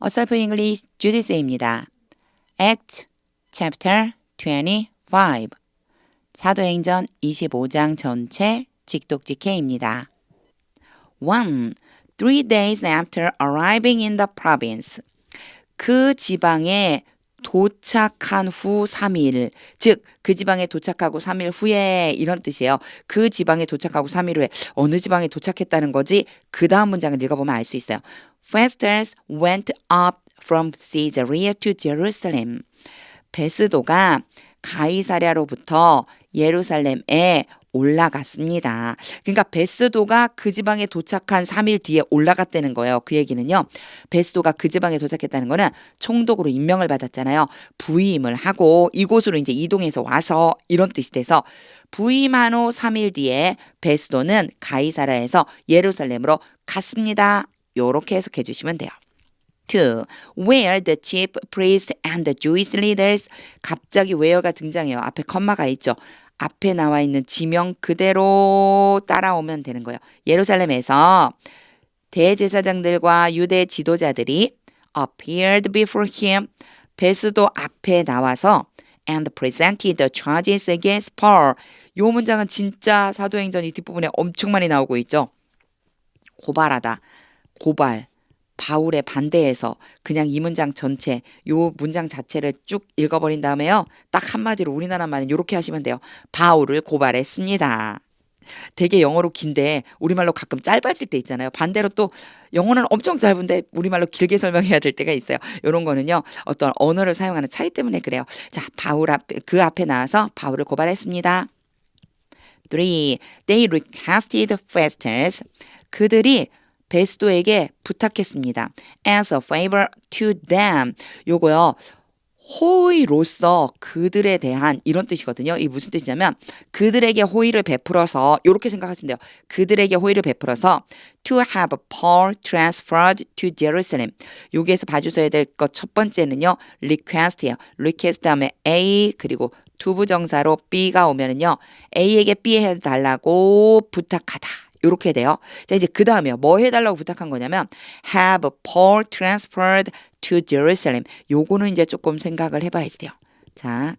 어설프 잉글리시 주디스입니다. Act Chapter 25 사도행전 25장 전체 직독직해입니다. 1. 3 days after arriving in the province. 그 지방에 도착한 후 3일, 즉 그 지방에 도착하고 3일 후에 이런 뜻이에요. 그 지방에 도착하고 3일 후에 어느 지방에 도착했다는 거지 그 다음 문장을 읽어보면 알 수 있어요. Festus went up from Caesarea to Jerusalem. 베스도가 가이사랴로부터 예루살렘에 올라갔습니다. 그러니까 베스도가 그 지방에 도착한 3일 뒤에 올라갔다는 거예요. 그 얘기는요. 베스도가 그 지방에 도착했다는 거는 총독으로 임명을 받았잖아요. 부임을 하고 이곳으로 이제 이동해서 와서 이런 뜻이 돼서 부임한 후 3일 뒤에 베스도는 가이사랴에서 예루살렘으로 갔습니다. 요렇게 해석해 주시면 돼요. 2. Where the chief priests and the Jewish leaders. 갑자기 where가 등장해요. 앞에 컴마가 있죠. 앞에 나와 있는 지명 그대로 따라오면 되는 거예요. 예루살렘에서 대제사장들과 유대 지도자들이 appeared before him. 베스도 앞에 나와서 and presented the charges against Paul. 요 문장은 진짜 사도행전 이 뒷부분에 엄청 많이 나오고 있죠. 고발하다, 고발. 바울에 반대해서 그냥 이 문장 전체 요 문장 자체를 쭉 읽어버린 다음에요. 딱 한마디로 우리나라 말은 이렇게 하시면 돼요. 바울을 고발했습니다. 되게 영어로 긴데 우리말로 가끔 짧아질 때 있잖아요. 반대로 또 영어는 엄청 짧은데 우리말로 길게 설명해야 될 때가 있어요. 이런 거는요. 어떤 언어를 사용하는 차이 때문에 그래요. 자, 바울 앞에 그 앞에 나와서 바울을 고발했습니다. 3. They requested Festus. 그들이 베스도에게 부탁했습니다. As a favor to them. 요거요. 호의로서 그들에 대한 이런 뜻이거든요. 이 무슨 뜻이냐면 그들에게 호의를 베풀어서 이렇게 생각하시면 돼요. 그들에게 호의를 베풀어서 to have Paul transferred to Jerusalem. 여기에서 봐주셔야 될 것 첫 번째는요. request예요. request 다음에 A 그리고 투부정사로 B가 오면은요. A에게 B 해달라고 부탁하다. 이렇게 돼요. 자, 이제 그 다음에요. 뭐 해달라고 부탁한 거냐면 have Paul transferred to Jerusalem. 요거는 이제 조금 생각을 해봐야 돼요. 자,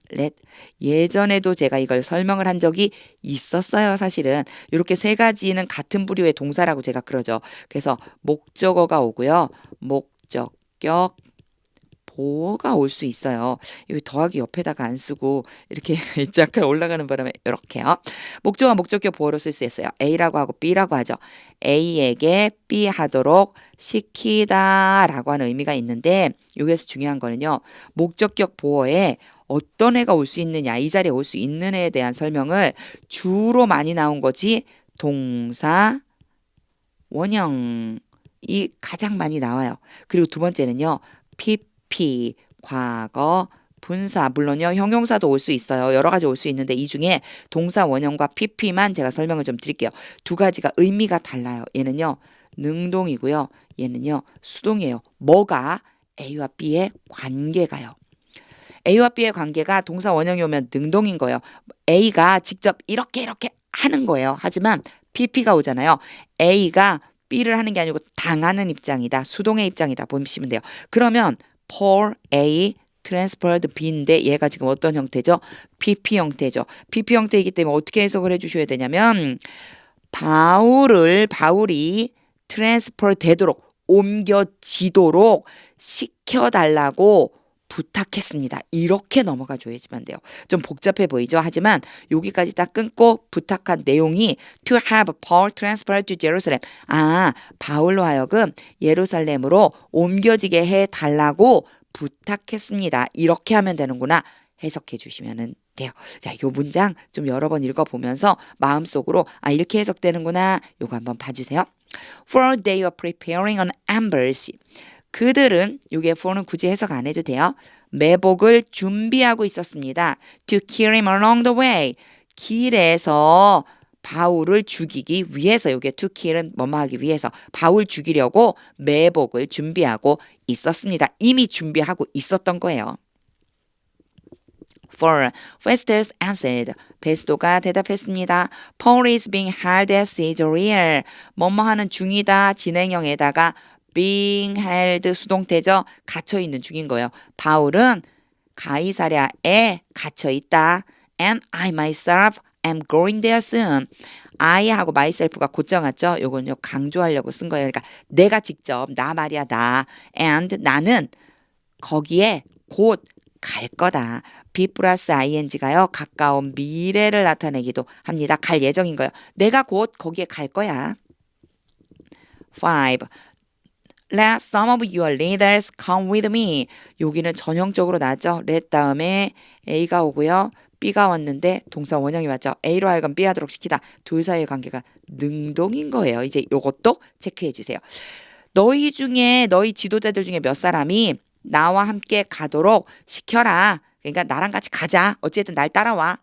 예전에도 제가 이걸 설명을 한 적이 있었어요. 사실은 이렇게 세 가지는 같은 부류의 동사라고 제가 그러죠. 그래서 목적어가 오고요. 목적격 보어가 올 수 있어요. 이 더하기 옆에다가 안 쓰고 이렇게 잠깐 올라가는 바람에 이렇게요. 목적어 목적격 보어로 쓸 수 있어요. A라고 하고 B라고 하죠. A에게 B 하도록 시키다라고 하는 의미가 있는데 여기에서 중요한 거는요. 목적격 보어에 어떤 애가 올 수 있느냐, 이 자리에 올 수 있는 애에 대한 설명을 주로 많이 나온 거지 동사, 원형이 가장 많이 나와요. 그리고 두 번째는요. PP, 과거, 분사, 물론요 형용사도 올 수 있어요. 여러 가지 올 수 있는데 이 중에 동사 원형과 PP만 제가 설명을 좀 드릴게요. 두 가지가 의미가 달라요. 얘는요 능동이고요. 얘는요 수동이에요. 뭐가? A와 B의 관계가요. A와 B의 관계가 동사 원형이 오면 능동인 거예요. A가 직접 이렇게 하는 거예요. 하지만 PP가 오잖아요. A가 B를 하는 게 아니고 당하는 입장이다. 수동의 입장이다. 보시면 돼요. 그러면 Paul A transferred B인데 얘가 지금 어떤 형태죠? PP 형태죠. PP 형태이기 때문에 어떻게 해석을 해주셔야 되냐면 바울이 트랜스퍼 되도록 옮겨지도록 시켜달라고 부탁했습니다. 이렇게 넘어가 줘야지만 돼요. 좀 복잡해 보이죠? 하지만 여기까지 딱 끊고 부탁한 내용이 to have Paul transferred to Jerusalem. 아, 바울로 하여금 예루살렘으로 옮겨지게 해달라고 부탁했습니다. 이렇게 하면 되는구나. 해석해 주시면 돼요. 자, 요 문장 좀 여러 번 읽어보면서 마음속으로 아 이렇게 해석되는구나. 요거 한번 봐주세요. For they were preparing an ambush. 그들은 요게 for는 굳이 해석 안 해도 돼요. 매복을 준비하고 있었습니다. To kill him along the way. 길에서 바울을 죽이기 위해서 요게 to kill은 뭐뭐 하기 위해서 바울 죽이려고 매복을 준비하고 있었습니다. 이미 준비하고 있었던 거예요. For Festus answered. 베스도가 대답했습니다. Paul is being held at Caesarea. 뭐뭐 하는 중이다. 진행형에다가 being held 수동태죠. 갇혀 있는 중인 거예요. 바울은 가이사랴에 갇혀 있다. And I myself am going there soon. I하고 myself가 곧정 왔죠. 요건요 강조하려고 쓴 거예요. 그러니까 내가 직접 나 말이야 나. And 나는 거기에 곧 갈 거다. be 플러스 ing가요. 가까운 미래를 나타내기도 합니다. 갈 예정인 거예요. 내가 곧 거기에 갈 거야. 5. Let some of your leaders come with me. 여기는 전형적으로 나왔죠. let 다음에 A가 오고요. B가 왔는데 동사 원형이 왔죠. A로 하여금 B 하도록 시키다. 둘 사이의 관계가 능동인 거예요. 이제 요것도 체크해 주세요. 너희 지도자들 중에 몇 사람이 나와 함께 가도록 시켜라. 그러니까 나랑 같이 가자. 어쨌든 날 따라와.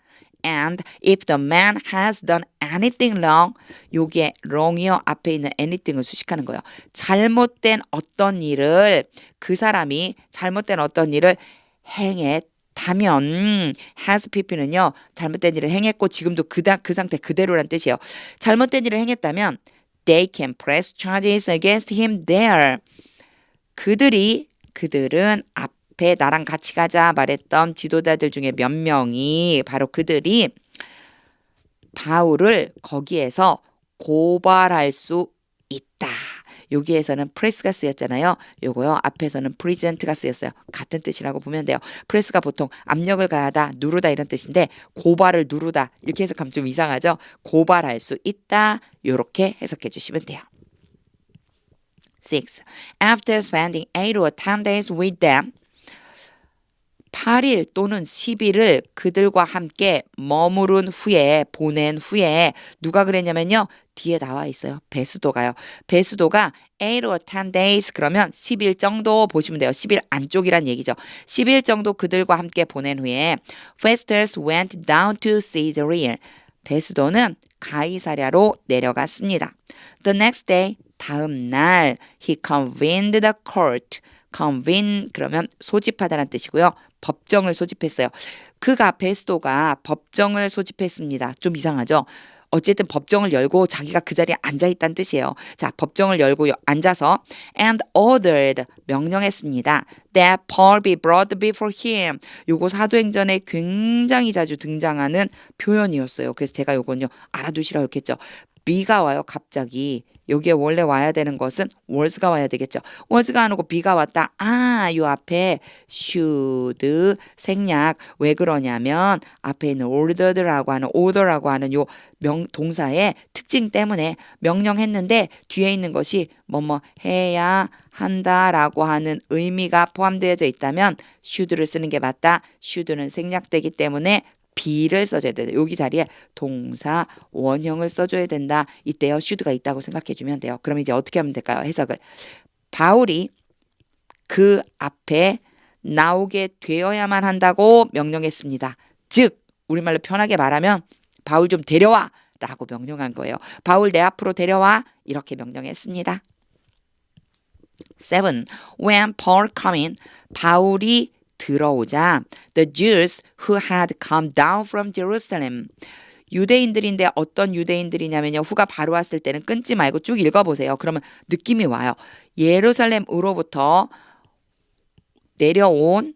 And if the man has done anything wrong, 여기에 wrong이요 앞에 있는 anything을 수식하는 거예요. 그 사람이 잘못된 어떤 일을 행했다면 has pp는요 잘못된 일을 행했고 지금도 그 상태 그대로란 뜻이에요. 잘못된 일을 행했다면 they can press charges against him there. 그들은 앞에 나랑 같이 가자 말했던 지도자들 중에 몇 명이 바로 그들이 바울을 거기에서 고발할 수 있다. 여기에서는 프레스가 쓰였잖아요. 요거요. 앞에서는 프리젠트가 쓰였어요. 같은 뜻이라고 보면 돼요. 프레스가 보통 압력을 가하다, 누르다 이런 뜻인데 고발을 누르다 이렇게 해석하면 좀 이상하죠. 고발할 수 있다. 요렇게 해석해 주시면 돼요. 6. After spending 8 or 10 days with them, 8일 또는 10일을 그들과 함께 보낸 후에 누가 그랬냐면요. 뒤에 나와 있어요. 베스도가요. 베스도가 8 or 10 days 그러면 10일 정도 보시면 돼요. 10일 안쪽이란 얘기죠. 10일 정도 그들과 함께 보낸 후에 Festus went down to Caesarea. 베스도는 가이사랴로 내려갔습니다. The next day 다음 날 he convened the court. convene 그러면 소집하다라는 뜻이고요. 법정을 소집했어요. 베스도가 법정을 소집했습니다. 좀 이상하죠? 어쨌든 법정을 열고 자기가 그 자리에 앉아있다는 뜻이에요. 자, 법정을 열고 앉아서 and ordered 명령했습니다. That Paul be brought before him. 요거 사도행전에 굉장히 자주 등장하는 표현이었어요. 그래서 제가 요건요 알아두시라고 했겠죠. be가 와요 갑자기. 여기에 원래 와야 되는 것은 was가 와야 되겠죠. was가 안 오고 be가 왔다. 요 앞에 should 생략. 왜 그러냐면 앞에 있는 order라고 하는 요 동사의 특징 때문에 명령했는데 뒤에 있는 것이 뭐뭐 해야 한다라고 하는 의미가 포함되어져 있다면 should를 쓰는 게 맞다. should는 생략되기 때문에 be를 써줘야 된다. 여기 자리에 동사 원형을 써줘야 된다. 이때요 should가 있다고 생각해 주면 돼요. 그럼 이제 어떻게 하면 될까요? 해석을. 바울이 그 앞에 나오게 되어야만 한다고 명령했습니다. 즉 우리말로 편하게 말하면 바울 좀 데려와 라고 명령한 거예요. 바울 내 앞으로 데려와 이렇게 명령했습니다. 7. When Paul came in, 바울이 들어오자 the Jews who had come down from Jerusalem. 유대인들인데 어떤 유대인들이냐면요. 후가 바로 왔을 때는 끊지 말고 쭉 읽어보세요. 그러면 느낌이 와요. 예루살렘으로부터 내려온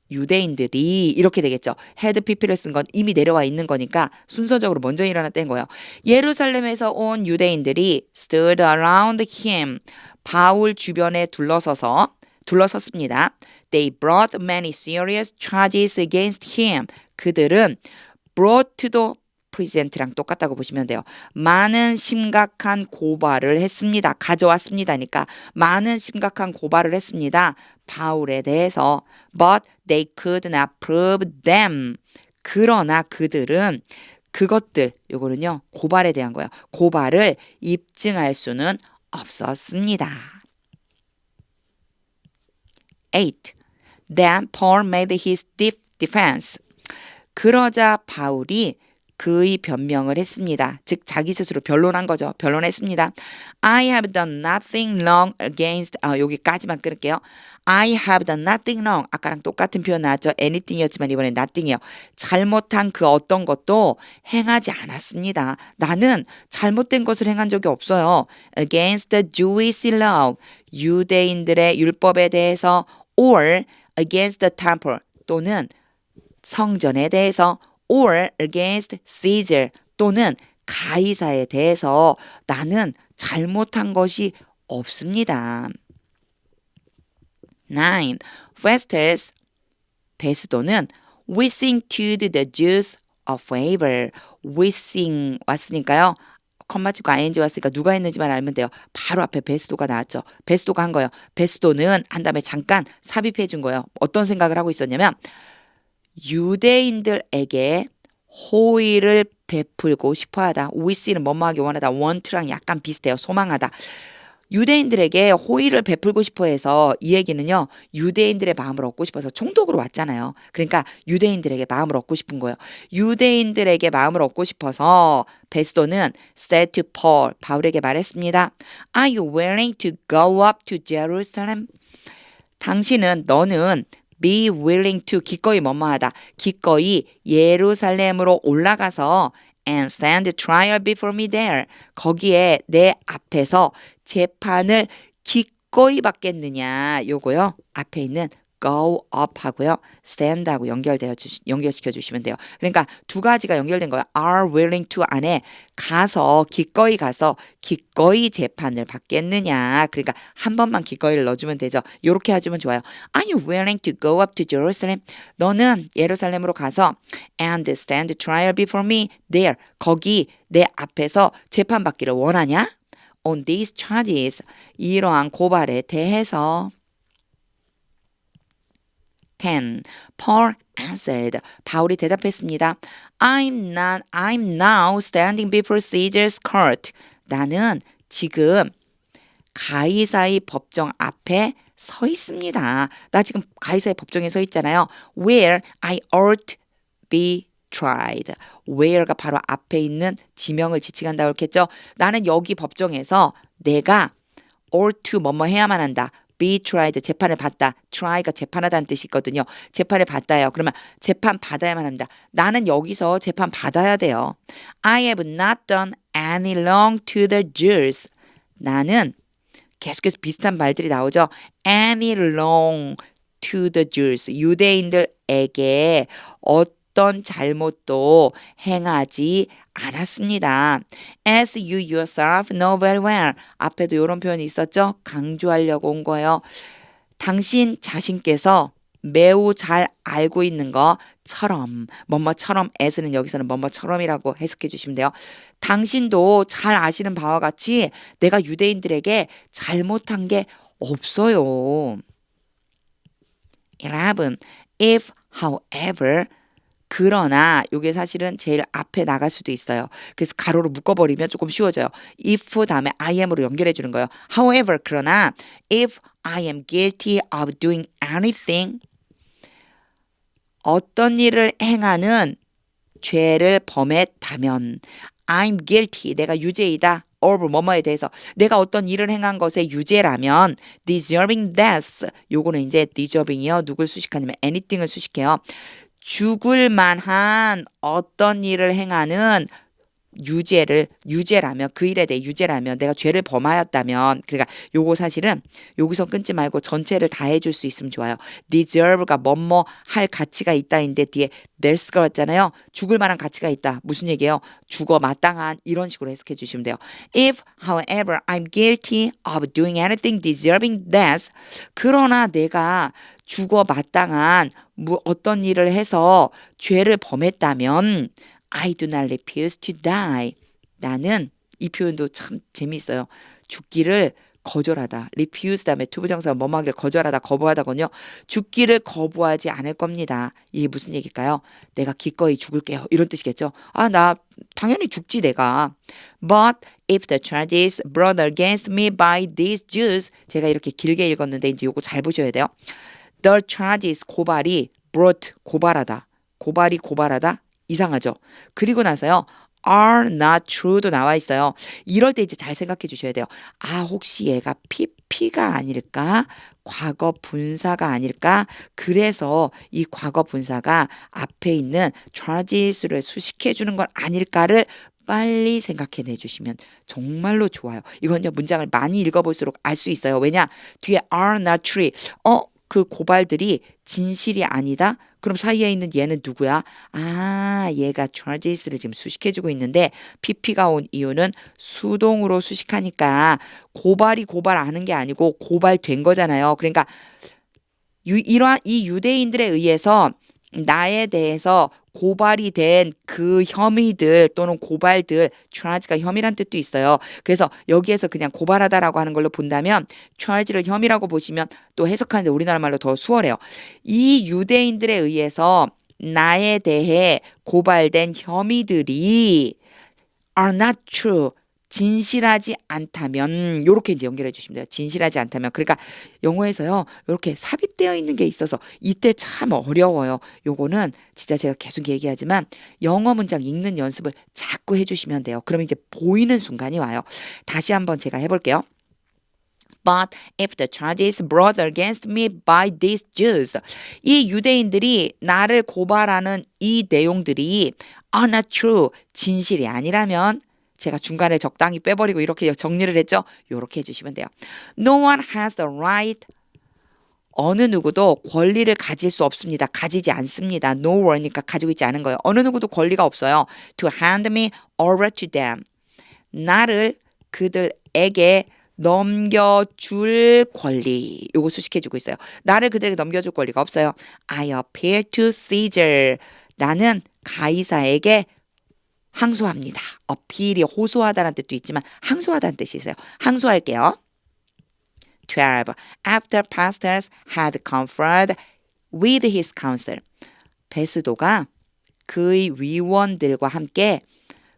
유대인들이 이렇게 되겠죠. 헤드 PP를 쓴 건 이미 내려와 있는 거니까 순서적으로 먼저 일어났다는 거예요. 예루살렘에서 온 유대인들이 stood around him. 바울 주변에 둘러섰습니다. They brought many serious charges against him. 그들은 brought도 present랑 똑같다고 보시면 돼요. 많은 심각한 고발을 했습니다. 가져왔습니다니까 많은 심각한 고발을 했습니다. 바울에 대해서 but they could not prove them. 그러나 그들은 요거는요 고발에 대한 거예요. 고발을 입증할 수는 없었습니다. 8. Then Paul made his defense. 그러자 바울이 그의 변명을 했습니다. 즉 자기 스스로 변론한 거죠. 변론했습니다. I have done nothing wrong against 여기까지만 끊을게요. I have done nothing wrong. 아까랑 똑같은 표현 나왔죠. anything이었지만 이번엔 nothing이에요. 잘못한 그 어떤 것도 행하지 않았습니다. 나는 잘못된 것을 행한 적이 없어요. against the Jewish law. 유대인들의 율법에 대해서 or against the temple 또는 성전에 대해서 or against Caesar 또는 가이사에 대해서 나는 잘못한 것이 없습니다. 9. Festus 베스도는 wishing to do the Jews a favor. wishing 왔으니까요. 컴마 찍고 ing 왔으니까 누가 했는지만 알면 돼요. 바로 앞에 베스도가 나왔죠. 베스도가 한 거예요. 베스도는 한 다음에 잠깐 삽입해 준 거예요. 어떤 생각을 하고 있었냐면 유대인들에게 호의를 베풀고 싶어하다. wish는 뭐뭐 하기 원하다. want랑 약간 비슷해요. 소망하다. 유대인들에게 호의를 베풀고 싶어 해서 이 얘기는요. 유대인들의 마음을 얻고 싶어서 총독으로 왔잖아요. 그러니까 유대인들에게 마음을 얻고 싶은 거예요. 유대인들에게 마음을 얻고 싶어서 베스도는 said to Paul, 바울에게 말했습니다. Are you willing to go up to Jerusalem? 너는 be willing to 기꺼이 뭐뭐하다. 기꺼이 예루살렘으로 올라가서 and stand trial before me there. 거기에 내 앞에서 재판을 기꺼이 받겠느냐. 요거요. 앞에 있는 go up 하고요. stand 하고 연결시켜 주시면 돼요. 그러니까 두 가지가 연결된 거예요. are willing to 안에 기꺼이 가서 기꺼이 재판을 받겠느냐. 그러니까 한 번만 기꺼이를 넣어주면 되죠. 요렇게 해주면 좋아요. Are you willing to go up to Jerusalem? 너는 예루살렘으로 가서 and stand trial before me there. 거기 내 앞에서 재판 받기를 원하냐? On these charges. 이러한 고발에 대해서 10. Paul answered. 바울이 대답했습니다. I'm now standing before Caesar's court. 나는 지금 가이사의 법정 앞에 서 있습니다. 나 지금 가이사의 법정에 서 있잖아요. Where I ought be tried. where가 바로 앞에 있는 지명을 지칭한다고 했겠죠. 나는 여기 법정에서 내가 ought to 뭐뭐 해야만 한다. be tried 재판을 받다. try가 재판하다는 뜻이 있거든요. 재판을 받다요. 그러면 재판 받아야만 합니다. 나는 여기서 재판 받아야 돼요. I have not done any wrong to the Jews. 나는 계속해서 비슷한 말들이 나오죠. any wrong to the Jews. 유대인들에게 어떤 잘못도 행하지 않았습니다. As you yourself know very well. 앞에도 이런 표현이 있었죠. 강조하려고 온 거예요. 당신 자신께서 매우 잘 알고 있는 것처럼 뭐뭐처럼 as는 여기서는 뭐뭐처럼이라고 해석해 주시면 돼요. 당신도 잘 아시는 바와 같이 내가 유대인들에게 잘못한 게 없어요. 11. If, however, 그러나 이게 사실은 제일 앞에 나갈 수도 있어요. 그래서 가로로 묶어버리면 조금 쉬워져요. if 다음에 I am으로 연결해 주는 거예요. However, 그러나 if I am guilty of doing anything, 어떤 일을 행하는 죄를 범했다면 I'm guilty, 내가 유죄이다. of 뭐뭐에 대해서 내가 어떤 일을 행한 것의 유죄라면 deserving death, 요거는 이제 deserving이요. 누굴 수식하냐면 anything을 수식해요. 죽을 만한 어떤 일을 행하는 유죄라면 그 일에 대해 유죄라면 내가 죄를 범하였다면 그러니까 요거 사실은 여기서 끊지 말고 전체를 다 해줄 수 있으면 좋아요. deserve가 뭐뭐 할 가치가 있다인데 뒤에 there's가 왔잖아요. 죽을 만한 가치가 있다. 무슨 얘기예요? 죽어 마땅한 이런 식으로 해석해 주시면 돼요. If, however, I'm guilty of doing anything deserving death, 그러나 내가 죽어 마땅한 어떤 일을 해서 죄를 범했다면 I do not refuse to die. 나는 이 표현도 참 재미있어요. 죽기를 거절하다. refuse 다음에 투부정사 뭐뭐하기를 거절하다, 거부하다군요. 죽기를 거부하지 않을 겁니다. 이게 무슨 얘기일까요? 내가 기꺼이 죽을게요. 이런 뜻이겠죠. 나 당연히 죽지 내가. But if the charges brought against me by these Jews, 제가 이렇게 길게 읽었는데 이제 요거 잘 보셔야 돼요. The charges 고발이 brought 고발하다. 고발하다. 이상하죠. 그리고 나서요. are not true도 나와 있어요. 이럴 때 이제 잘 생각해 주셔야 돼요. 아, 혹시 얘가 PP가 아닐까? 과거 분사가 아닐까? 그래서 이 과거 분사가 앞에 있는 charges를 수식해 주는 건 아닐까를 빨리 생각해 내주시면 정말로 좋아요. 이건요, 문장을 많이 읽어볼수록 알 수 있어요. 왜냐? 뒤에 are not true. 그 고발들이 진실이 아니다? 그럼 사이에 있는 얘는 누구야? 아, 얘가 charges를 지금 수식해주고 있는데 PP가 온 이유는 수동으로 수식하니까 고발이 고발하는 게 아니고 고발된 거잖아요. 그러니까 이러한 이 유대인들에 의해서 나에 대해서 고발이 된 그 혐의들 또는 고발들, charge가 혐의란 뜻도 있어요. 그래서 여기에서 그냥 고발하다라고 하는 걸로 본다면 charge를 혐의라고 보시면 또 해석하는데 우리나라 말로 더 수월해요. 이 유대인들에 의해서 나에 대해 고발된 혐의들이 are not true. 진실하지 않다면 요렇게 이제 연결해 주시면 돼요. 진실하지 않다면. 그러니까 영어에서요. 이렇게 삽입되어 있는 게 있어서 이때 참 어려워요. 요거는 진짜 제가 계속 얘기하지만 영어 문장 읽는 연습을 자꾸 해 주시면 돼요. 그러면 이제 보이는 순간이 와요. 다시 한번 제가 해 볼게요. But if the charges brought against me by these Jews, 이 유대인들이 나를 고발하는 이 내용들이 are not true, 진실이 아니라면 제가 중간에 적당히 빼버리고 이렇게 정리를 했죠. 이렇게 해주시면 돼요. No one has the right. 어느 누구도 권리를 가질 수 없습니다. 가지지 않습니다. No one이니까 가지고 있지 않은 거예요. 어느 누구도 권리가 없어요. To hand me over to them. 나를 그들에게 넘겨줄 권리. 요거 수식해주고 있어요. 나를 그들에게 넘겨줄 권리가 없어요. I appeal to Caesar. 나는 가이사에게 항소합니다. appeal이 호소하다라는 뜻도 있지만 항소하다는 뜻이 있어요. 항소할게요. 12. After pastors had conferred with his council. 베스도가 그의 위원들과 함께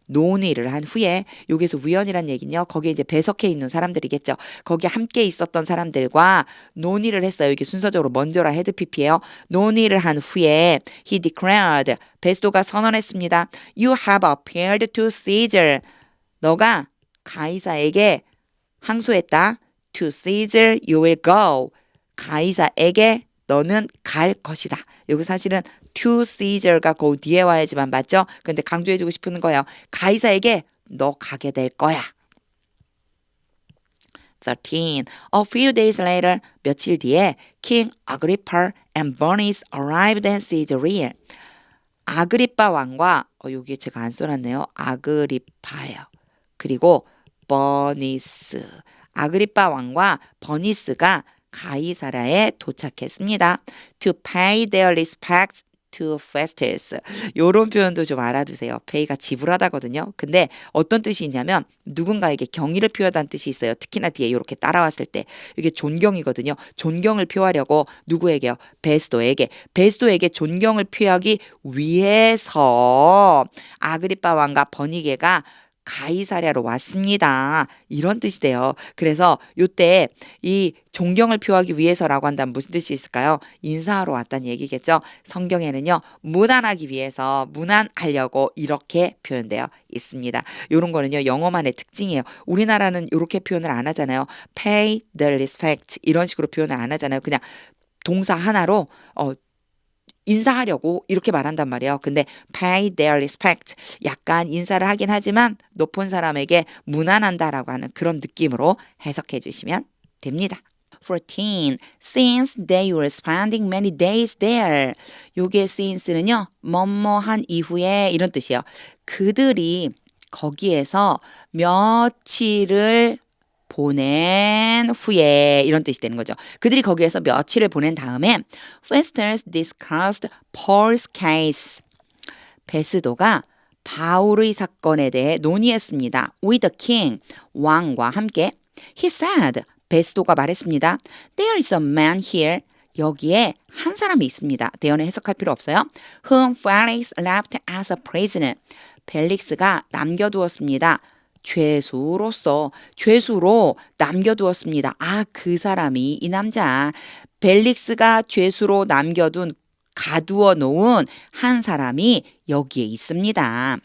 논의를 한 후에 여기서 위원이란 얘기는요. 거기에 이제 배석해 있는 사람들이겠죠. 거기에 함께 있었던 사람들과 논의를 했어요. 이게 순서적으로 먼저라 헤드 PP예요. 논의를 한 후에 he declared 베스도가 선언했습니다. You have appealed to Caesar. 너가 가이사에게 항소했다. To Caesar you will go. 가이사에게 너는 갈 것이다. 여기 사실은 to Caesar가 그 뒤에 와야지만 맞죠? 근데 강조해주고 싶은 거예요. 가이사에게 너 가게 될 거야. 13. A few days later, 며칠 뒤에 King Agrippa and Bernice arrived at Caesarea. 아그리빠 왕과 여기 제가 안 써놨네요. 아그리파예요. 그리고 버니스. 아그리빠 왕과 버니스가 가이사라에 도착했습니다. To pay their respects to Festus. 요런 표현도 좀 알아두세요. pay가 지불하다거든요. 근데 어떤 뜻이 있냐면 누군가에게 경의를 표하다는 뜻이 있어요. 특히나 뒤에 이렇게 따라왔을 때 이게 존경이거든요. 존경을 표하려고 누구에게요? 베스도에게 존경을 표하기 위해서 아그리빠 왕과 버니게가 가이사랴로 왔습니다. 이런 뜻이 돼요. 그래서 요때 이 존경을 표하기 위해서라고 한다면 무슨 뜻이 있을까요? 인사하러 왔다는 얘기겠죠. 성경에는요. 문안하기 위해서 문안하려고 이렇게 표현되어 있습니다. 요런 거는요. 영어만의 특징이에요. 우리나라는 이렇게 표현을 안 하잖아요. pay the respect 이런 식으로 표현을 안 하잖아요. 그냥 동사 하나로 인사하려고 이렇게 말한단 말이에요. 근데 pay their respect 약간 인사를 하긴 하지만 높은 사람에게 문안한다라고 하는 그런 느낌으로 해석해 주시면 됩니다. 14. Since they were spending many days there. 요게 since는요. 뭐뭐한 이후에 이런 뜻이에요. 그들이 거기에서 며칠을 보낸 후에 이런 뜻이 되는 거죠. 그들이 거기에서 며칠을 보낸 다음에 Festus discussed Paul's case. 베스도가 바울의 사건에 대해 논의했습니다. With the king, 왕과 함께. He said, 베스도가 말했습니다. There is a man here. 여기에 한 사람이 있습니다. 대연에 해석할 필요 없어요. Whom Felix left as a prisoner. 벨릭스가 남겨두었습니다. 죄수로 남겨두었습니다. 아, 그 사람이 이 남자 벨릭스가 죄수로 남겨둔 가두어 놓은 한 사람이 여기에 있습니다.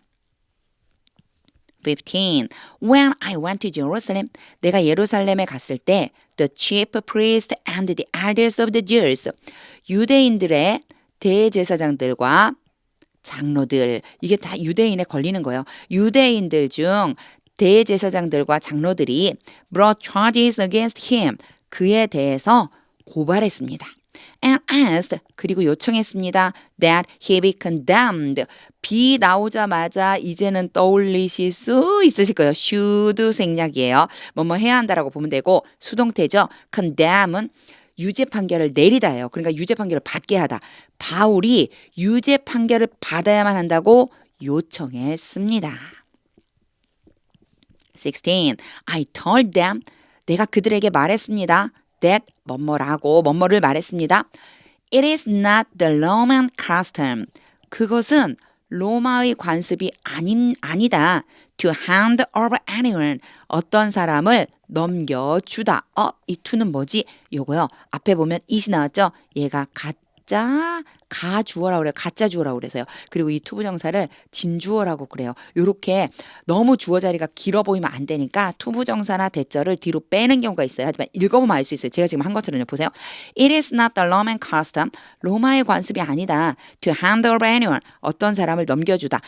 15. When I went to Jerusalem, 내가 예루살렘에 갔을 때 the chief priest and the elders of the Jews, 유대인들의 대제사장들과 장로들, 이게 다 유대인에 걸리는 거예요. 유대인들 중 대제사장들과 장로들이 brought charges against him, 그에 대해서 고발했습니다. And asked, 그리고 요청했습니다. That he be condemned. 비 나오자마자 이제는 떠올리실 수 있으실 거예요. should 생략이에요. 뭐뭐 해야 한다라고 보면 되고 수동태죠. condemn은 유죄 판결을 내리다예요. 그러니까 유죄 판결을 받게 하다. 바울이 유죄 판결을 받아야만 한다고 요청했습니다. 16. I told them, 내가 그들에게 말했습니다. that 뭐뭐를 말했습니다. It is not the Roman custom. 그것은 로마의 관습이 아니다. To hand over anyone. 어떤 사람을 넘겨주다. 이 to는 뭐지? 요거요. 앞에 보면 it이 나왔죠? 얘가 가주어라고 그래요. 가짜 주어라고 그래서요. 그리고 이 투부정사를 진주어라고 그래요. 요렇게 너무 주어 자리가 길어 보이면 안 되니까 투부정사나 대절을 뒤로 빼는 경우가 있어요. 하지만 읽어보면 알 수 있어요. 제가 지금 한 것처럼요. 보세요. It is not the Roman custom. 로마의 관습이 아니다. To hand over anyone. 어떤 사람을 넘겨주다.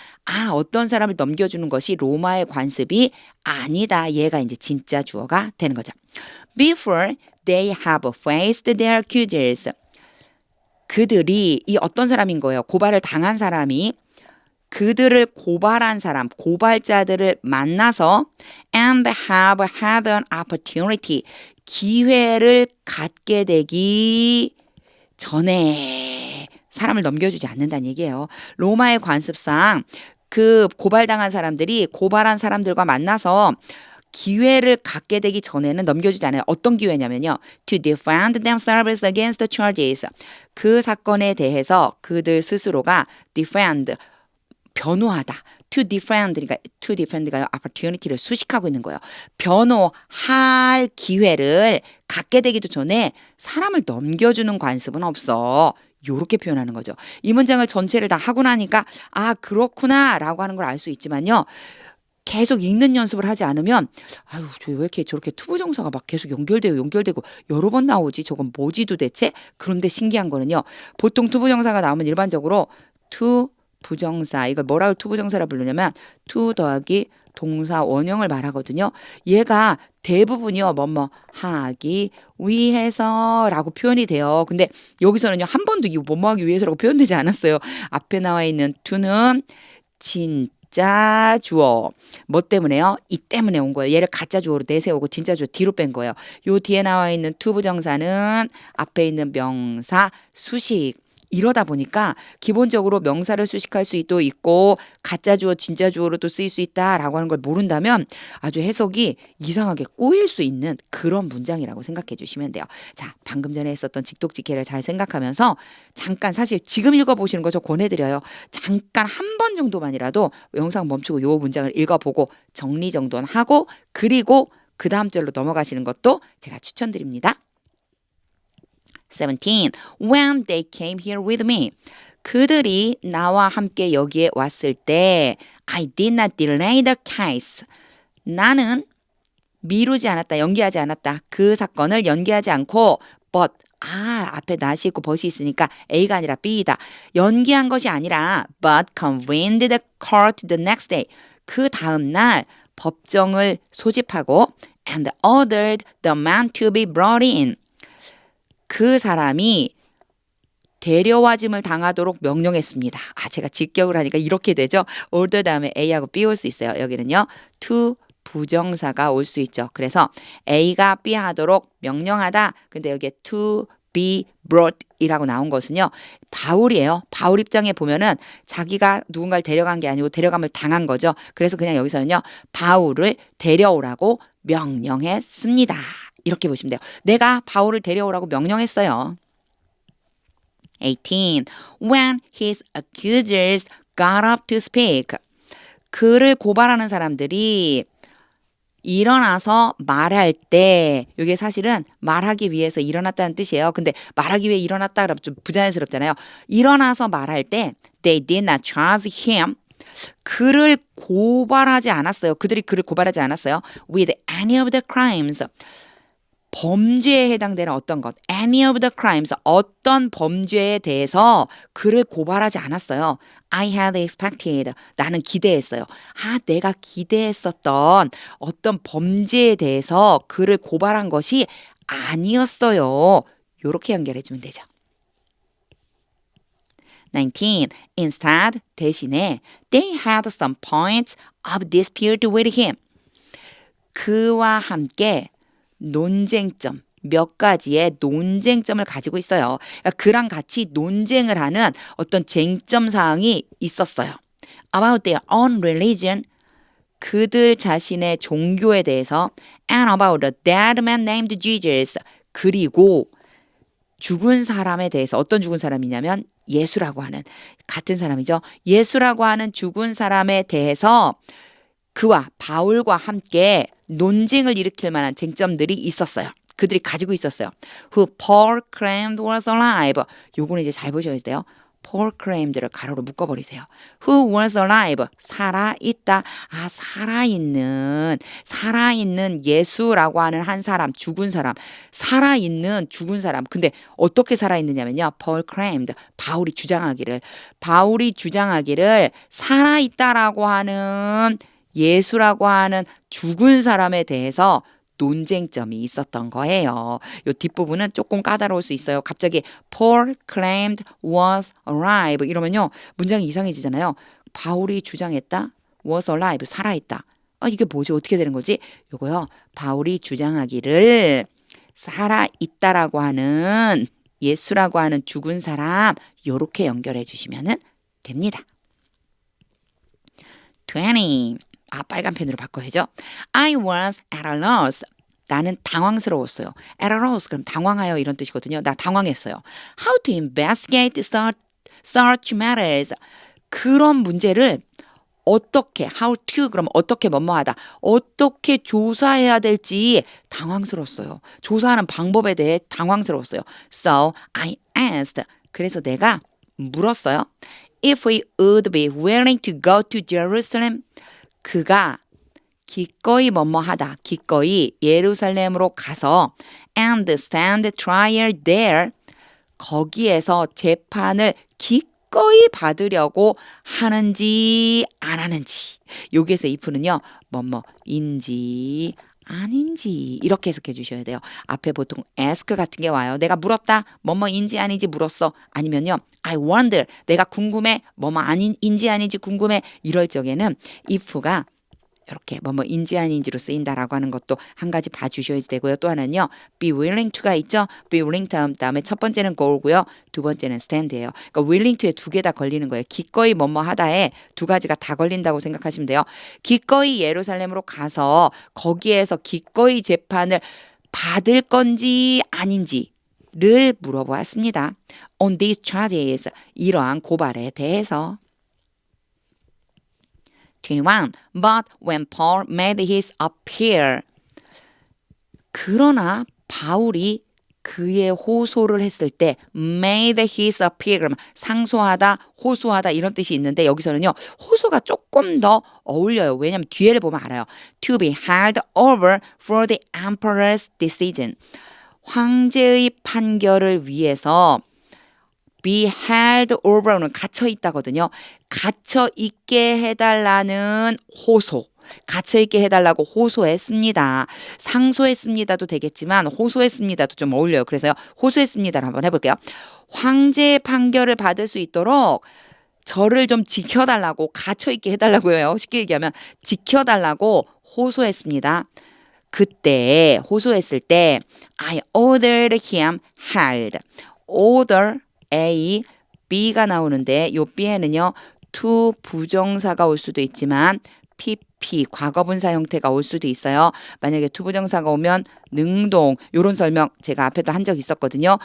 어떤 사람을 넘겨주는 것이 로마의 관습이 아니다. 얘가 이제 진짜 주어가 되는 거죠. Before they have faced their accusers. 그들이 이 어떤 사람인 거예요. 고발을 당한 사람이 그들을 고발한 사람, 고발자들을 만나서 and have had an opportunity, 기회를 갖게 되기 전에 사람을 넘겨주지 않는다는 얘기예요. 로마의 관습상 그 고발당한 사람들이 고발한 사람들과 만나서 기회를 갖게 되기 전에는 넘겨주지 않아요. 어떤 기회냐면요. To defend themselves against the charges. 그 사건에 대해서 그들 스스로가 defend, 변호하다. To defend, 그러니까 to defend가 opportunity를 수식하고 있는 거예요. 변호할 기회를 갖게 되기도 전에 사람을 넘겨주는 관습은 없어. 요렇게 표현하는 거죠. 이 문장을 전체를 다 하고 나니까 그렇구나 라고 하는 걸 알 수 있지만요. 계속 읽는 연습을 하지 않으면 저 왜 이렇게 저렇게 투부정사가 막 계속 연결되고 여러 번 나오지? 저건 뭐지 도대체? 그런데 신기한 거는요. 보통 투부정사가 나오면 일반적으로 투부정사, 이걸 뭐라고 투부정사라 부르냐면 투 더하기 동사 원형을 말하거든요. 얘가 대부분이요. 뭐뭐 하기 위해서라고 표현이 돼요. 근데 여기서는요. 한 번도 이 뭐뭐 하기 위해서라고 표현되지 않았어요. 앞에 나와 있는 투는 진짜 주어. 뭐 때문에요? 이 때문에 온 거예요. 얘를 가짜 주어로 내세우고 진짜 주어 뒤로 뺀 거예요. 요 뒤에 나와 있는 투부정사는 앞에 있는 명사 수식. 이러다 보니까 기본적으로 명사를 수식할 수도 있고 가짜 주어 진짜 주어로도 쓰일 수 있다라고 하는 걸 모른다면 아주 해석이 이상하게 꼬일 수 있는 그런 문장이라고 생각해 주시면 돼요. 자, 방금 전에 했었던 직독직해를 잘 생각하면서 잠깐 사실 지금 읽어보시는 거 저 권해드려요. 잠깐 한 번 정도만이라도 영상 멈추고 요 문장을 읽어보고 정리 정도는 하고 그리고 그 다음 절로 넘어가시는 것도 제가 추천드립니다. 17. When they came here with me. 그들이 나와 함께 여기에 왔을 때 I did not delay the case. 나는 미루지 않았다. 연기하지 않았다. 그 사건을 연기하지 않고 but 앞에 not이 있고 but이 있으니까 A가 아니라 B이다. 연기한 것이 아니라 but convened the court the next day. 그 다음 날 법정을 소집하고 and ordered the man to be brought in. 그 사람이 데려와짐을 당하도록 명령했습니다. 제가 직격을 하니까 이렇게 되죠. order 다음에 A하고 B 올 수 있어요. 여기는요. to 부정사가 올 수 있죠. 그래서 A가 B 하도록 명령하다. 근데 여기에 to be brought 이라고 나온 것은요. 바울이에요. 바울 입장에 보면은 자기가 누군가를 데려간 게 아니고 데려감을 당한 거죠. 그래서 그냥 여기서는요. 바울을 데려오라고 명령했습니다. 이렇게 보시면 돼요. 내가 바울을 데려오라고 명령했어요. 18. When his accusers got up to speak. 그를 고발하는 사람들이 일어나서 말할 때 이게 사실은 말하기 위해서 일어났다는 뜻이에요. 근데 말하기 위해 일어났다 그러면 좀 부자연스럽잖아요. 일어나서 말할 때 they did not charge him. 그를 고발하지 않았어요. 그들이 그를 고발하지 않았어요. with any of the crimes. 범죄에 해당되는 어떤 것, any of the crimes, 어떤 범죄에 대해서 그를 고발하지 않았어요. I had expected. 나는 기대했어요. 내가 기대했었던 어떤 범죄에 대해서 그를 고발한 것이 아니었어요. 요렇게 연결해주면 되죠. 19. Instead, 대신에 they had some points of dispute with him. 그와 함께 논쟁점, 몇 가지의 논쟁점을 가지고 있어요. 그러니까 그랑 같이 논쟁을 하는 어떤 쟁점 사항이 있었어요. About their own religion, 그들 자신의 종교에 대해서 and about the dead man named Jesus, 그리고 죽은 사람에 대해서 어떤 죽은 사람이냐면 예수라고 하는 같은 사람이죠. 예수라고 하는 죽은 사람에 대해서 그와 바울과 함께 논쟁을 일으킬 만한 쟁점들이 있었어요. 그들이 가지고 있었어요. Who Paul claimed was alive. 요거는 이제 잘 보셔야 돼요. Paul claimed를 가로로 묶어버리세요. Who was alive. 살아있다. 살아있는 예수라고 하는 한 사람, 죽은 사람. 살아있는 죽은 사람. 근데 어떻게 살아있느냐면요. Paul claimed. 바울이 주장하기를 살아있다라고 하는 예수라고 하는 죽은 사람에 대해서 논쟁점이 있었던 거예요. 이 뒷부분은 조금 까다로울 수 있어요. 갑자기 Paul claimed was alive 이러면요. 문장이 이상해지잖아요. 바울이 주장했다. was alive. 살아있다. 이게 뭐지? 어떻게 되는 거지? 요거요. 바울이 주장하기를 살아있다라고 하는 예수라고 하는 죽은 사람 요렇게 연결해 주시면 됩니다. 20. 빨간 펜으로 바꿔야죠. I was at a loss. 나는 당황스러웠어요. at a loss 그럼 당황하여 이런 뜻이거든요. 나 당황했어요. How to investigate such matters. 그런 문제를 어떻게 how to 그럼 어떻게 뭐뭐하다. 어떻게 조사해야 될지 당황스러웠어요. 조사하는 방법에 대해 당황스러웠어요. So I asked. 그래서 내가 물었어요. If we would be willing to go to Jerusalem. 그가 기꺼이 뭐뭐하다. 기꺼이 예루살렘으로 가서 and stand trial there. 거기에서 재판을 기꺼이 받으려고 하는지 안 하는지. 여기에서 if는요. 뭐뭐인지 아닌지 이렇게 해석해 주셔야 돼요. 앞에 보통 ask 같은 게 와요. 내가 물었다. 뭐뭐인지 아닌지 물었어. 아니면요. I wonder. 내가 궁금해. 뭐뭐 아닌지 아닌지 궁금해. 이럴 적에는 if가 이렇게 뭐뭐인지 아닌지로 쓰인다라고 하는 것도 한 가지 봐주셔야 되고요. 또 하나는요. be willing to가 있죠. be willing 다음에 첫 번째는 go고요. 두 번째는 stand예요. 그러니까 willing to에 두 개 다 걸리는 거예요. 기꺼이 뭐뭐 하다에 두 가지가 다 걸린다고 생각하시면 돼요. 기꺼이 예루살렘으로 가서 거기에서 기꺼이 재판을 받을 건지 아닌지를 물어보았습니다. on these charges 이러한 고발에 대해서. 21. But when Paul made his appeal. 그러나 바울이 그의 호소를 했을 때 made his appeal 그러면 상소하다, 호소하다 이런 뜻이 있는데 여기서는요. 호소가 조금 더 어울려요. 왜냐하면 뒤에를 보면 알아요. To be held over for the emperor's decision. 황제의 판결을 위해서 be held over는 갇혀 있다거든요. 갇혀 있게 해달라는 호소. 갇혀 있게 해달라고 호소했습니다. 상소했습니다도 되겠지만 호소했습니다도 좀 어울려요. 그래서요. 호소했습니다를 한번 해볼게요. 황제의 판결을 받을 수 있도록 저를 좀 지켜달라고 갇혀 있게 해달라고 해요. 쉽게 얘기하면 지켜달라고 호소했습니다. 그때 호소했을 때 I ordered him held. order A, B가 나오는데 요 B에는요. to 부정사가 올 수도 있지만 PP 과거분사 형태가 올 수도 있어요. 만약에 투부정사가 오면 능동 요런 설명 제가 앞에도 한 적 있었거든요.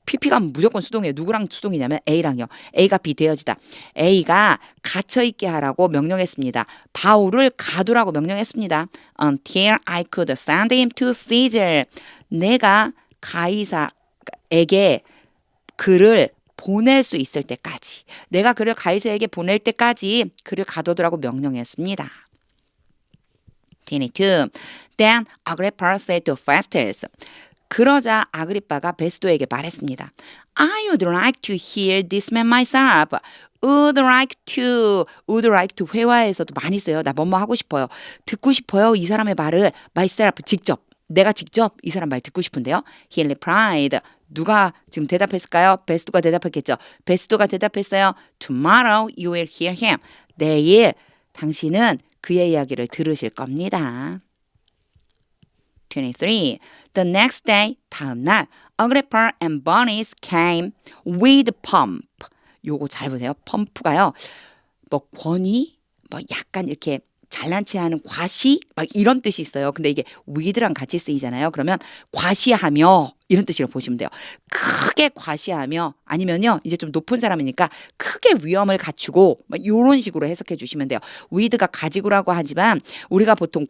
PP가 무조건 수동이에요. 누구랑 수동이냐면 A랑요. A가 B 되어지다. A가 갇혀있게 하라고 명령했습니다. 바울을 가두라고 명령했습니다. Until I could send him to Caesar. 내가 가이사에게 그를 보낼 수 있을 때까지 내가 그를 가이사에게 보낼 때까지 그를 가둬두라고 명령했습니다. 22. Then Agrippa said to Festus. 그러자 아그리빠가 베스도에게 말했습니다. I would like to hear this man myself. Would like to 회화에서도 많이 써요. 나 뭐뭐 하고 싶어요. 듣고 싶어요. 이 사람의 말을 myself 직접. 내가 직접 이 사람 말 듣고 싶은데요. He replied. 누가 지금 대답했을까요? 베스도가 대답했겠죠. 베스도가 대답했어요. Tomorrow you will hear him. 내일 당신은 그의 이야기를 들으실 겁니다. 23. The next day, 다음 날, Agrippa and Bernice came with pump. 요거 잘 보세요. 펌프가요. 뭐 권위, 뭐 약간 이렇게 잘난 체하는 과시 막 이런 뜻이 있어요. 근데 이게 with랑 같이 쓰이잖아요. 그러면 과시하며 이런 뜻으로 보시면 돼요. 크게 과시하며 아니면요. 이제 좀 높은 사람이니까 크게 위험을 갖추고 막 이런 식으로 해석해 주시면 돼요. with가 가지고라고 하지만 우리가 보통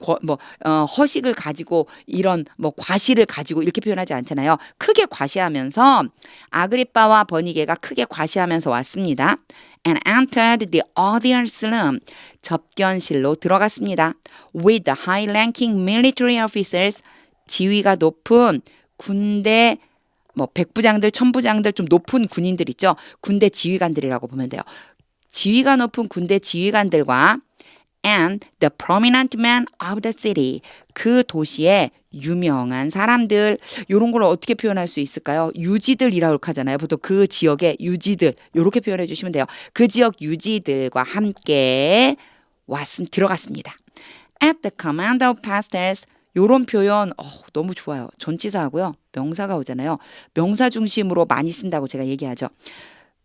허식을 가지고 이런 뭐 과시를 가지고 이렇게 표현하지 않잖아요. 크게 과시하면서 아그리빠와 버니게가 크게 과시하면서 왔습니다. And entered the audience room. 접견실로 들어갔습니다. With the high-ranking military officers. 지위가 높은 군대 뭐 백부장들, 천부장들 좀 높은 군인들 있죠. 군대 지휘관들이라고 보면 돼요. 지위가 높은 군대 지휘관들과 and the prominent men of the city. 그 도시의 유명한 사람들. 이런 걸 어떻게 표현할 수 있을까요? 유지들이라고 하잖아요. 보통 그 지역의 유지들. 이렇게 표현해 주시면 돼요. 그 지역 유지들과 함께 들어갔습니다. At the command of pastors. 요런 표현 너무 좋아요. 전치사하고요. 명사가 오잖아요. 명사 중심으로 많이 쓴다고 제가 얘기하죠.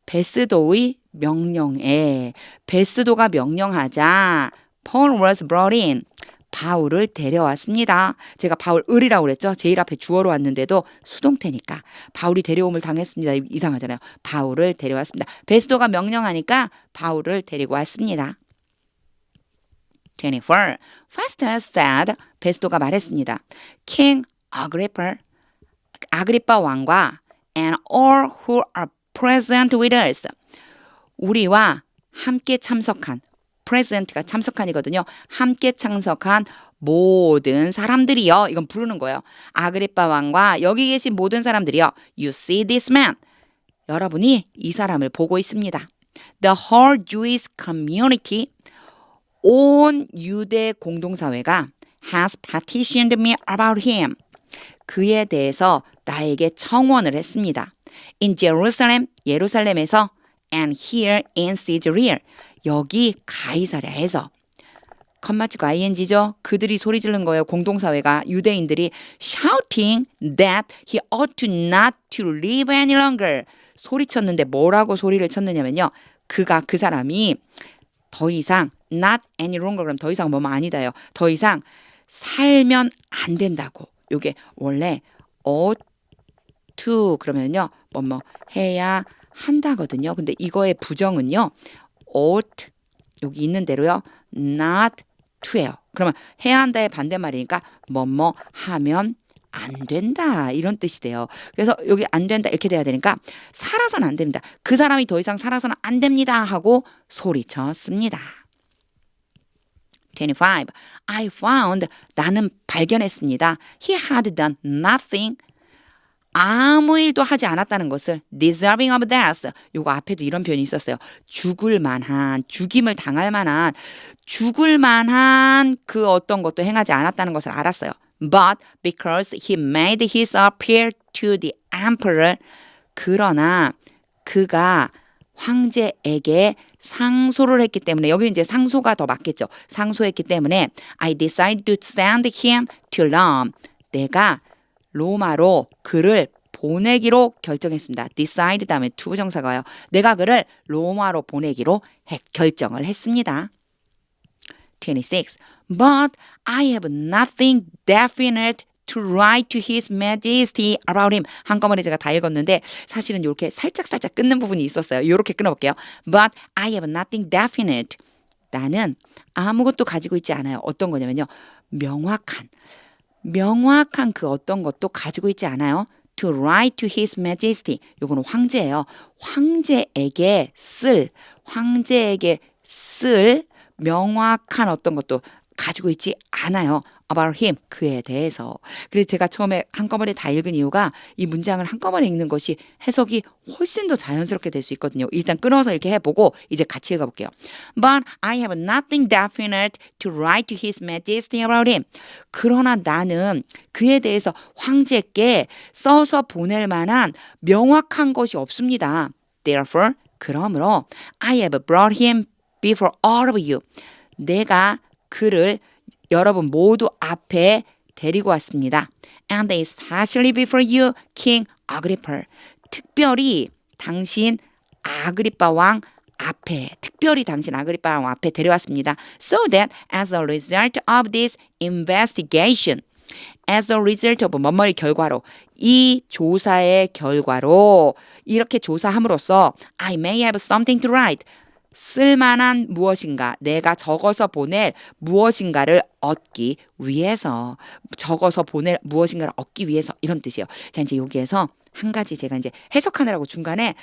베스도의 명령에 베스도가 명령하자 Paul was brought in. 바울을 데려왔습니다. 제가 바울을이라고 그랬죠. 제일 앞에 주어로 왔는데도 수동태니까 바울이 데려옴을 당했습니다. 이상하잖아요. 바울을 데려왔습니다. 베스도가 명령하니까 바울을 데리고 왔습니다. 24. Festus said, 베스도가 말했습니다. King Agrippa, 아그리빠 왕과 and all who are present with us. 우리와 함께 참석한, present가 참석한이거든요. 함께 참석한 모든 사람들이요. 이건 부르는 거예요. 아그리빠 왕과 여기 계신 모든 사람들이요. You see this man. 여러분이 이 사람을 보고 있습니다. The whole Jewish community, 온 유대 공동사회가 has petitioned me about him. 그에 대해서 나에게 청원을 했습니다. In Jerusalem, 예루살렘에서 and here in Caesarea, 여기 가이사랴에서. 컴마치가 ing죠. 그들이 소리 지른 거예요. 공동사회가 유대인들이 shouting that he ought to not to live any longer. 소리쳤는데 뭐라고 소리를 쳤느냐면요. 그 사람이 더 이상 not any longer 그럼 더 이상 뭐뭐 아니다요. 더 이상 살면 안 된다고. 요게 원래 ought to 그러면요. 뭐뭐 해야 한다거든요. 근데 이거의 부정은요. ought 여기 있는 대로요. not to예요. 그러면 해야 한다의 반대말이니까 뭐뭐 하면 안 된다 이런 뜻이 돼요. 그래서 여기 안 된다 이렇게 돼야 되니까 살아서는 안 됩니다. 그 사람이 더 이상 살아서는 안 됩니다 하고 소리쳤습니다. 25. I found 나는 발견했습니다. He had done nothing. 아무 일도 하지 않았다는 것을 deserving of death. 요거 앞에도 이런 표현이 있었어요. 죽을 만한, 죽임을 당할 만한, 죽을 만한 그 어떤 것도 행하지 않았다는 것을 알았어요. But because he made his appeal to the emperor. 그러나 그가 황제에게 상소를 했기 때문에 여기는 이제 상소가 더 맞겠죠. 상소했기 때문에 I decided to send him to Rome. 내가 로마로 그를 보내기로 결정했습니다. decide 다음에 투부정사가 와요. 내가 그를 로마로 보내기로 결정을 했습니다. 26. But I have nothing definite to write to His Majesty about him. 한꺼번에 제가 다 읽었는데 사실은 이렇게 살짝 끊는 부분이 있었어요. 이렇게 끊어볼게요. But I have nothing definite. 나는 아무것도 가지고 있지 않아요. 어떤 거냐면요. 명확한 그 어떤 것도 가지고 있지 않아요. To write to His Majesty. 요거는 황제예요. 황제에게 쓸 명확한 어떤 것도 가지고 있지 않아요. About him. 그에 대해서. 그래서 제가 처음에 한꺼번에 다 읽은 이유가 이 문장을 한꺼번에 읽는 것이 해석이 훨씬 더 자연스럽게 될 수 있거든요. 일단 끊어서 이렇게 해보고 이제 같이 읽어볼게요. But I have nothing definite to write to His Majesty about him. 그러나 나는 그에 대해서 황제께 써서 보낼 만한 명확한 것이 없습니다. Therefore, 그러므로 I have brought him before all of you. 내가 그를 여러분 모두 앞에 데리고 왔습니다. And especially before you, King Agrippa. 특별히 당신 아그리빠 왕 앞에 데려왔습니다. So that as a result of this investigation, as a result of 뭐뭐의 결과로 이 조사의 결과로 이렇게 조사함으로써 I may have something to write. 쓸만한 무엇인가, 내가 적어서 보낼 무엇인가를 얻기 위해서, 이런 뜻이에요. 자, 이제 여기에서 한 가지 제가 이제 해석하느라고 중간에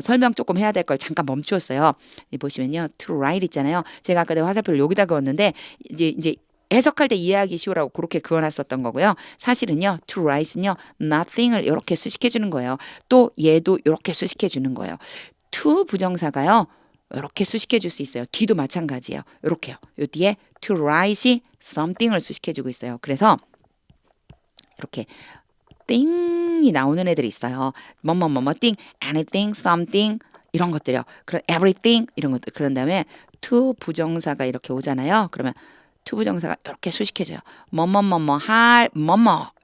설명 조금 해야 될 걸 잠깐 멈추었어요. 보시면요, to write 있잖아요. 제가 아까 내가 화살표를 여기다 그었는데 이제 해석할 때 이해하기 쉬우라고 그렇게 그어놨었던 거고요. 사실은요, to write는요, nothing을 이렇게 수식해 주는 거예요. 또 얘도 이렇게 수식해 주는 거예요. to 부정사가요. 이렇게 수식해 줄 수 있어요. 뒤도 마찬가지예요. 이렇게요. 요 뒤에 to write이 something을 수식해 주고 있어요. 그래서 이렇게 thing이 나오는 애들이 있어요. thing, anything, something 이런 것들이요. 그런 everything 이런 것들. 그런 다음에 to 부정사가 이렇게 오잖아요. 그러면 to 부정사가 이렇게 수식해줘요. 할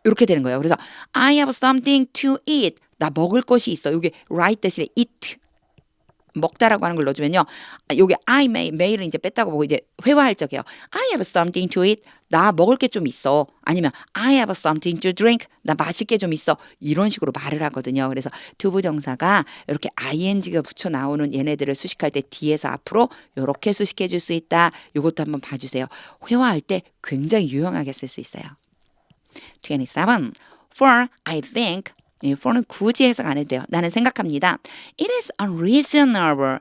이렇게 되는 거예요. 그래서 I have something to eat. 나 먹을 것이 있어. 여기 write 대신에 eat. 먹다라고 하는 걸 넣어주면요. 요게 I may를 이제 뺐다고 보고 이제 회화할 적이에요. I have something to eat. 나 먹을 게 좀 있어. 아니면 I have something to drink. 나 마실 게 좀 있어. 이런 식으로 말을 하거든요. 그래서 to 부정사가 이렇게 ing가 붙여 나오는 얘네들을 수식할 때 뒤에서 앞으로 이렇게 수식해 줄 수 있다. 요것도 한번 봐주세요. 회화할 때 굉장히 유용하게 쓸 수 있어요. 27. For I think for는 굳이 해석 안 해도 돼요. 나는 생각합니다. It is unreasonable.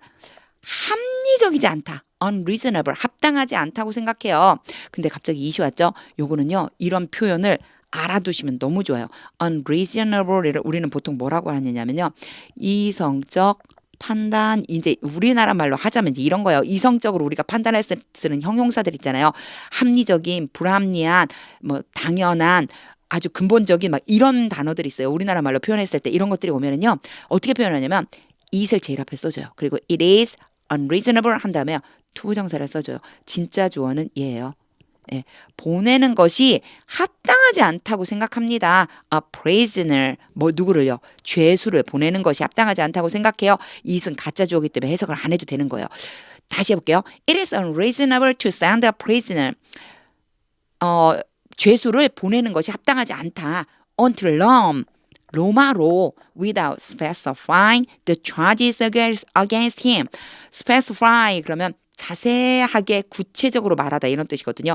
합리적이지 않다. unreasonable. 합당하지 않다고 생각해요. 근데 갑자기 이시 왔죠? 요거는요. 이런 표현을 알아두시면 너무 좋아요. unreasonable을 우리는 보통 뭐라고 하느냐면요. 이성적 판단, 이제 우리나라 말로 하자면 이런 거예요. 이성적으로 우리가 판단할 때 쓰는 형용사들 있잖아요. 합리적인, 불합리한, 뭐 당연한, 아주 근본적인 막 이런 단어들이 있어요. 우리나라 말로 표현했을 때 이런 것들이 오면은요. 어떻게 표현하냐면 it을 제일 앞에 써줘요. 그리고 it is unreasonable 한 다음에 to 부정사를 써줘요. 진짜 주어는 얘예요. 예, 보내는 것이 합당하지 않다고 생각합니다. A prisoner, 누구를요? 죄수를 보내는 것이 합당하지 않다고 생각해요. it은 가짜 주어기 때문에 해석을 안 해도 되는 거예요. 다시 해볼게요. It is unreasonable to send a prisoner. 죄수를 보내는 것이 합당하지 않다. until Rome, 로마로 without specifying the charges against him. specify 그러면 자세하게 구체적으로 말하다 이런 뜻이거든요.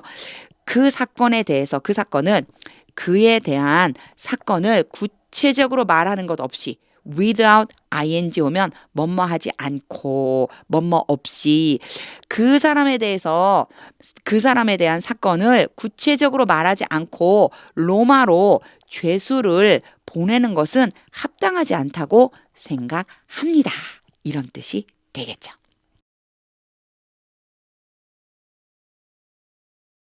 그에 대한 사건을 구체적으로 말하는 것 없이 without ing 오면 뭐뭐하지 않고 뭐뭐 없이 그 사람에 대한 사건을 구체적으로 말하지 않고 로마로 죄수를 보내는 것은 합당하지 않다고 생각합니다. 이런 뜻이 되겠죠.